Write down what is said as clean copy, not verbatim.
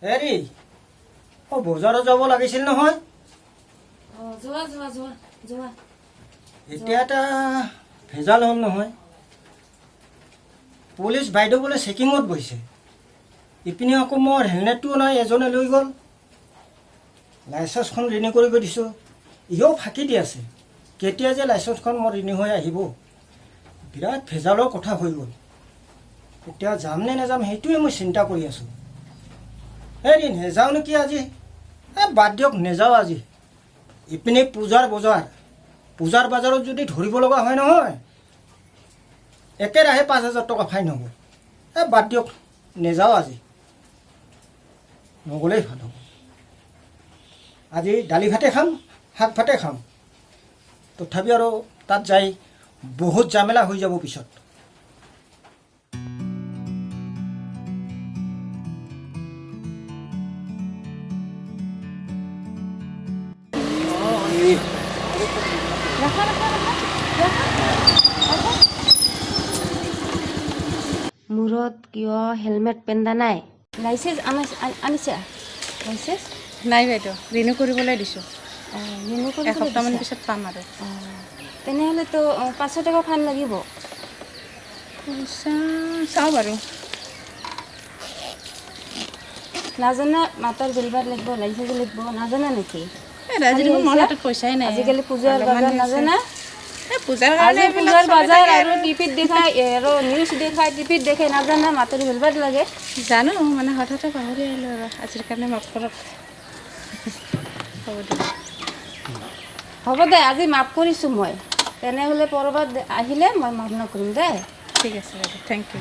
হেৰি বজাৰত যাব লাগিছিল নহয়। যোৱা যোৱা যোৱা যোৱা। এতিয়া এটা ভেজাল হ'ল নহয়। পুলিচ বাইদেউ বোলে চেকিঙত বহিছে। ইপিনে আকৌ মোৰ হেলমেটটোও নাই, এজনে লৈ গ'ল। লাইচেন্সখন ৰিনিউ কৰিব দিছোঁ, ইও ফাঁকি দি আছে। কেতিয়া যে লাইচেন্সখন মোৰ ৰিনিউ হৈ আহিব। বিৰাট ভেজালৰ কথা হৈ গ'ল। এতিয়া যাম নে নাযাম সেইটোৱে মই চিন্তা কৰি আছোঁ। হেৰি নেযাওঁ নেকি আজি। বাদ দিয়ক, নেযাওঁ আজি। ইপিনে পূজাৰ বজাৰত যদি ধৰিব লগা হয় নহয়, একেৰাহে 5,000 টকা ফাইন হ'ব। বাদ দিয়ক, নেযাওঁ আজি। নগ'লেই ভাল হ'ব। আজি দালি ভাতে খাম, শাক ভাতে খাম। তথাপি আৰু তাত যাই বহুত ঝামেলা হৈ যাব পিছত। মূৰত কিয় হেলমেট পিন্ধা নাই? লাইচেন্স আনিছা? লাইচেন্স নাই বাইদেউ, ৰিনিউ কৰিবলৈ দিছোঁ। ৰিনিউ কৰি এসপ্তাহমান পিছত পাম আৰু। তেনেহ'লেতো 500 টকা ফাইন লাগিব। পইচা চাওঁ বাৰু। নাজানে মাতৰ বিলবাৰ লাগিব, লাইচেন্স লাগিব, নাজানে নেকি? আজিকালি মোৰ হাতত পইচাই নাই। আজিকালি পূজাৰ বজাৰ নাজানে? পূজাৰ আজি পূজাৰ বজাৰ আৰু টিভিত দেখাই আৰু নিউজ দেখাই, টিভিত দেখাই, নাজানে মাতৰ বিলবাৰ লাগে। জানো, মানে হঠাতে পাহৰি আহিলোঁ আৰু। আজিৰ কাৰণে মাফ কৰক। হ'ব দিয়ক। হ'ব দে, আজি মাফ কৰিছোঁ মই। তেনেহ'লে পৰবাত আহিলে মই মাফ নকৰিম দেই। ঠিক আছে বাইদেউ, থেংক ইউ।